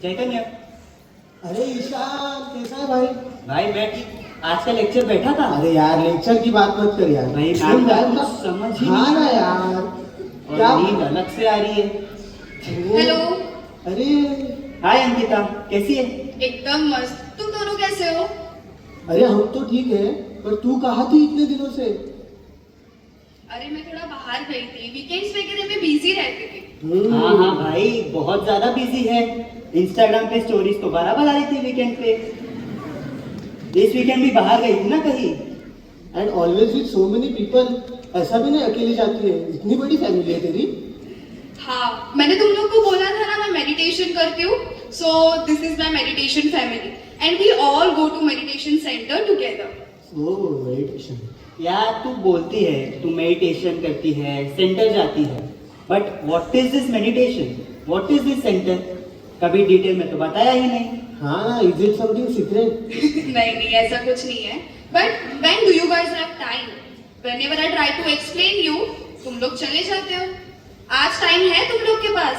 चैतन्य। अरे ईशान, कैसा है भाई? भाई मैं ठीक। आज का लेक्चर बैठा था। अरे यार, लेक्चर की बात मत कर यार। भाई सुन यार, कुछ समझ ही हाँ नहीं ना आ रहा। यार। और क्या? नींद अलग से आ रही है। हेलो। अरे हाय अंकिता, कैसी है? एकदम मस्त। तुम दोनों कैसे हो? अरे हम तो ठीक है, पर तू कहाँ थी इतने दिनों से? अरे मैं थोड़ा बाहर गई थी, वीकेंड्स वगैरह में बिजी रहती थी। हाँ हाँ भाई, बहुत ज्यादा बिजी है। इंस्टाग्राम पे स्टोरीज तो बराबर आ रही थी वीकेंड पे। इस वीकेंड भी बाहर गई थी ना कहीं? And always with so many people. ऐसा भी नहीं अकेली जाती है, इतनी बड़ी फैमिली है तेरी। हाँ, मैंने तुम लोग को बोला था ना मैं मेडिटेशन करती हूँ। So this is my meditation family and we all go to meditation centre together. Oh, meditation. यार तू बोलती है तू मेडिटेशन करती है, सेंटर जाती है, but what is this meditation? What is this centre? कभी डिटेल में तो बताया ही नहीं। हाँ, इज इट समथिंग सीक्रेट? नहीं नहीं, ऐसा कुछ नहीं है। But when do you guys have time? Whenever I try to explain you, तुम लोग चले जाते हो। आज टाइम है तुम लोग के पास?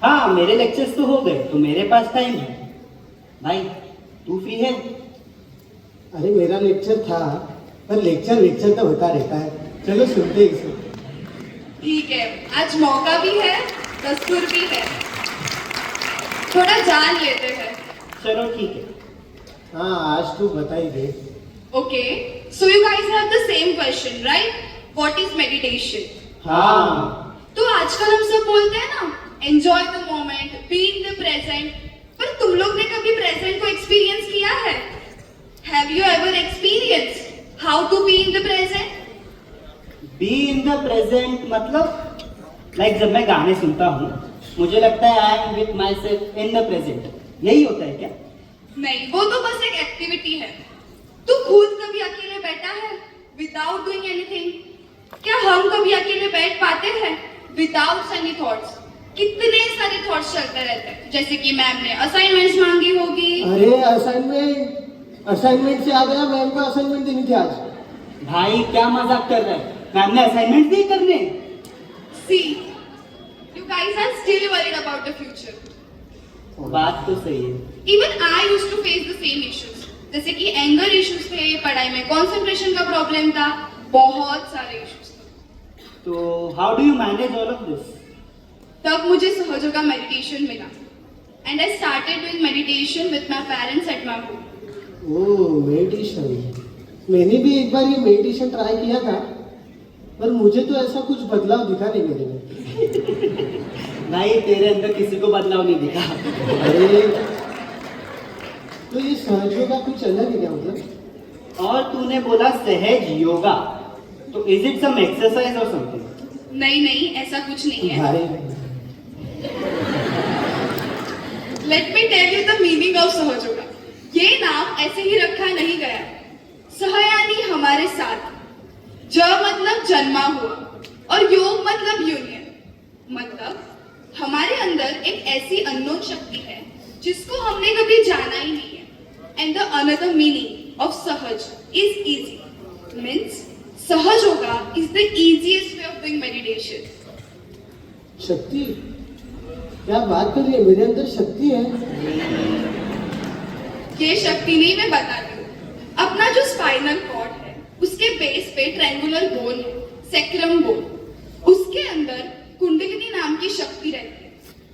हाँ, मेरे लेक्चर्स तो हो गए तो मेरे पास टाइम है। भाई तू फ्री है? अरे मेरा लेक्चर था, पर लेक्चर तो होता रहता है। चलो सुनते हैं इसे। ठीक है, आज मौका भी है, दस्तूर भी है, थोड़ा जान लेते हैं। चलो ठीक है। हाँ, आज तू बता ही दे। Okay, so you guys have the same question, right? What is meditation? हाँ। तो आजकल हम सब बोलते हैं ना, enjoy the moment, be in the present. पर तुम लोग ने कभी प्रेजेंट को एक्सपीरियंस किया है? Have you ever experienced how to be in the present? Be in the present मतलब लाइक जब मैं गाने सुनता हूँ मुझे लगता है I am with my self in the present, यही होता है क्या? नहीं, वो तो बस एक एक्टिविटी है। तू खुद कभी अकेले बैठा है विदाउट डूइंग एनीथिंग? क्या हम कभी अकेले बैठ पाते हैं विदाउट एनी थॉट्स? कितने सारे थॉट्स चलते रहते हैं, जैसे कि मैम ने असाइनमेंट्स मांगी होगी। अरे असाइनमेंट से आ गया, मैम को असाइनमेंट देनी थी आज। भाई क्या मजाक कर रहा है? मैम ने असाइनमेंट दी करने। See, you guys are still worried about the future. बात तो सही है। Even I used to face the same issues, जैसे कि एंगर इश्यूज थे, पढ़ाई में कंसंट्रेशन का प्रॉब्लम था, बहुत सारे इश्यूज थे। तो how do you manage all of this? तब मुझे सहयोगा मेडिटेशन मिला and I started doing meditation with my parents at my home. Oh, meditation. मैंने भी एक बार ये मेडिटेशन ट्राई किया था, पर मुझे तो ऐसा कुछ बदलाव दिखा नहीं मेरे में। भाई तेरे अंदर किसी को बदलाव नहीं दिखा। अरे तो ये सहयोग का कुछ अलग है क्या मतलब? और तूने बोला सहज योगा, तो इज इट सम एक्सरसाइज और समथिंग? नहीं नहीं, ऐसा कुछ नहीं है। भाई let me tell you the meaning of Sahajayoga. ये नाम ऐसे ही रखा नहीं गया। सह यानी हमारे साथ, ज मतलब जन्मा हुआ, और योग मतलब यूनियन। मतलब हमारे अंदर एक ऐसी अननोन शक्ति है जिसको हमने कभी जाना ही नहीं है। And the another meaning of सहज इज इजी, मीन्स सहज yoga is the easiest way of doing meditation. शक्ति? क्या बात कर रही है, मेरे अंदर शक्ति है। ये शक्ति नहीं, मैं बताती हूँ। अपना जो स्पाइनल कॉर्ड है उसके बेस पे ट्रायंगुलर बोन है, सेक्रम बोन। उसके अंदर कुंडलिनी नाम की शक्ति रहती है,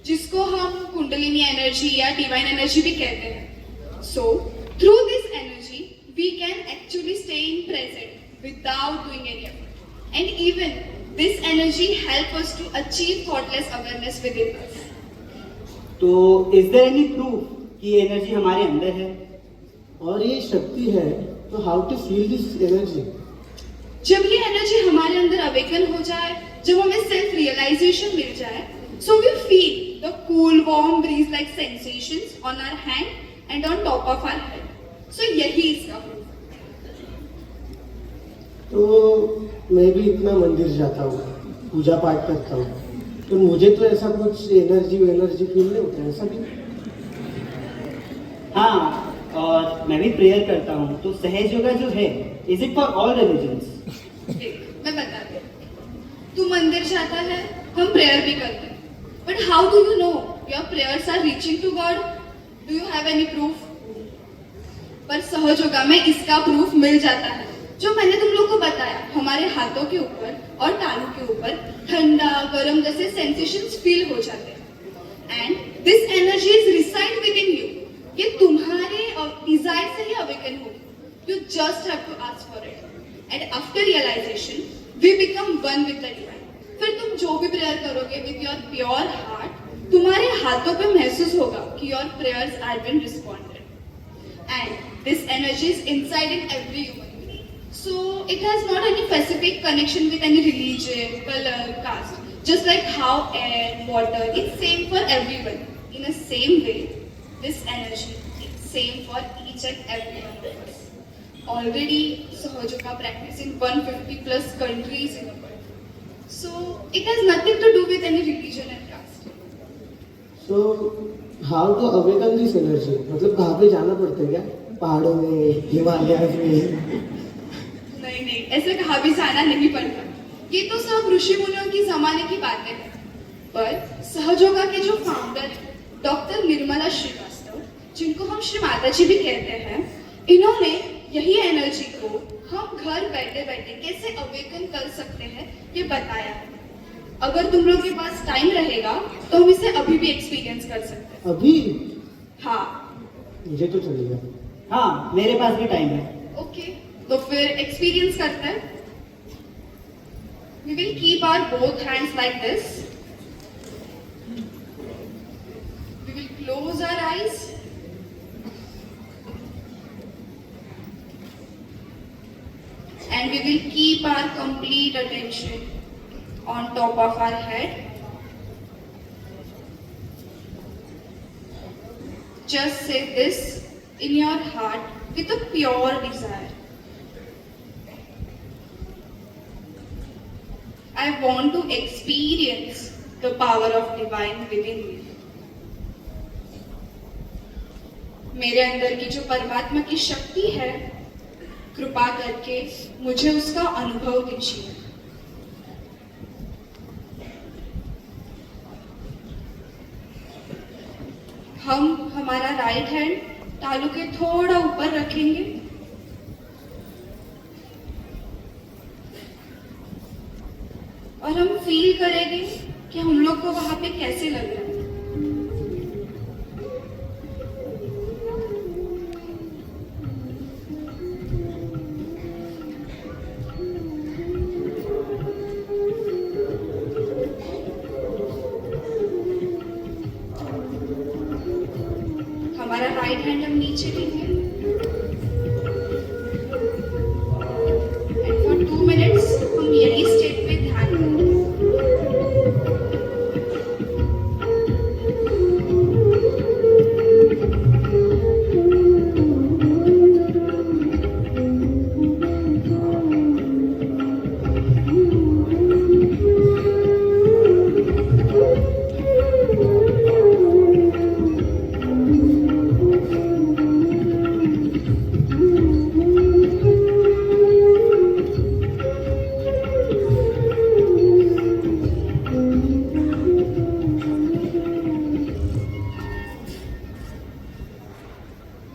जिसको हम कुंडलिनी एनर्जी या डिवाइन एनर्जी भी कहते हैं। So through this energy we can actually stay in present without doing any effort, and even this energy help us to achieve thoughtless awareness within us. तो इज देयर एनी प्रूफ कि ये energy हमारे अंदर है? और ये शक्ति है, तो how to feel this energy? जब ये एनर्जी हमारे अंदर अवेकन हो जाए, जब हमें सेल्फ रियलाइजेशन मिल जाए, so we feel the cool warm breeze like sensations on our hand and on top of our head. So यही इसका प्रूफ। तो मैं भी इतना मंदिर जाता हूँ, पूजा पाठ करता हूँ, तो मुझे तो ऐसा कुछ एनर्जी फील नहीं होता, ऐसा भी? हाँ, और मैं भी प्रेयर करता हूँ। तो सहज योगा जो है, is it for all religions? मैं बताती हूँ। तू मंदिर जाता है, हम प्रेयर भी करते हैं, but how do you know your prayers are reaching to God? Do you have any proof? पर सहज योगा में इसका प्रूफ मिल जाता है। जो मैंने तुम लोग को बताया, हमारे हाथों के ऊपर और तालू के ऊपर ठंडा गरम जैसे सेंसेशंस फील हो जाते हैं। And this energy is reside within you. ये तुम्हारे डिजायर से ही अवेकन होगी। You just have to ask for it and after realisation we become one with the divine. फिर तुम जो भी प्रेयर करोगे विद योर प्योर हार्ट, तुम्हारे हाथों पे महसूस होगा कि your prayers are been responded and this energy is inside in every human being. So it has not any specific connection with any religion, color, caste. Just like how air, water, it's same for everyone. In the same way, this energy is same for each and every one of us. Already, Sahaja Yoga practice in 150 plus countries in the world. So it has nothing to do with any religion and caste. So how to awaken this energy? मतलब कहाँ पे जाना पड़ता है क्या? पहाड़ों में, हिमालय में? नहीं, ऐसे कहा भी जाना नहीं पड़ता। ये तो सब ऋषि मुनियों की जमाने की बातें हैं। पर सहज योगा के जो फाउंडर हैं, डॉक्टर निर्मला श्रीवास्तव, जिनको हम श्री माता जी भी कहते हैं, इन्होंने यही एनर्जी को हम घर बैठे बैठे कैसे अवेकन कर सकते हैं ये बताया है। अगर तुम लोग के पास टाइम रहेगा तो हम इसे अभी भी एक्सपीरियंस कर सकते हैं। अभी? हाँ। मुझे तो चलेगा। हाँ, मेरे पास भी टाइम है। ओके, तो फिर एक्सपीरियंस करते हैं। We will keep our both hands like this. We will close our eyes. And we will keep our complete attention on top of our head. Just say this in your heart with a pure desire. I want to experience the power of divine within me. मेरे अंदर की जो परमात्मा की शक्ति है, कृपा करके मुझे उसका अनुभव दीजिए। हम हमारा राइट हैंड तालू के थोड़ा ऊपर रखेंगे और हम फील करेंगे कि हम लोग को वहां पे कैसे लग रहा है। हमारा राइट हैंड हम नीचे लेंगे एंड फॉर 2 मिनट्स हम यही स्टेट में ध्यान करेंगे।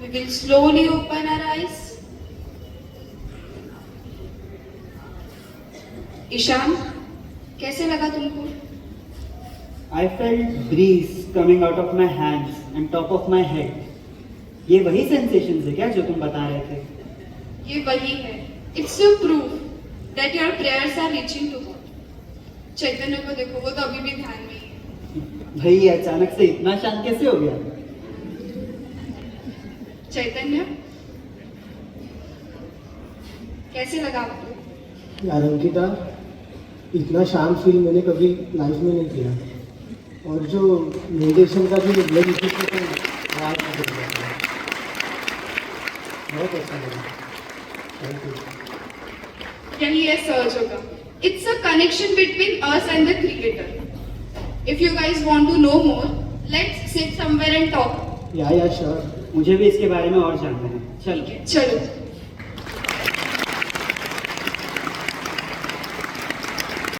We will slowly open our eyes. Ishan, कैसे लगा तुमको? I felt breeze coming out of my hands and top of my head. ये वही sensations है क्या जो तुम बता रहे थे? ये वही है। It's a proof that your prayers are reaching to God. चैतन्य को देखो, वो तो अभी भी ध्यान में ही है। भाई अचानक से इतना शांत कैसे हो गया? चैतन्य, कैसे लगा आपको? यार अंकिता, इतना शांत फील मैंने कभी लाइफ में नहीं किया। और जो मेडिटेशन का जो ब्लड इफेक्ट है बहुत अच्छा लगा। Thank you. यही है सहज yoga. It's a connection between us and the Creator. If you guys want to know more, let's sit somewhere and talk. या श्योर। मुझे भी इसके बारे में और जानना है। चलो। चलो।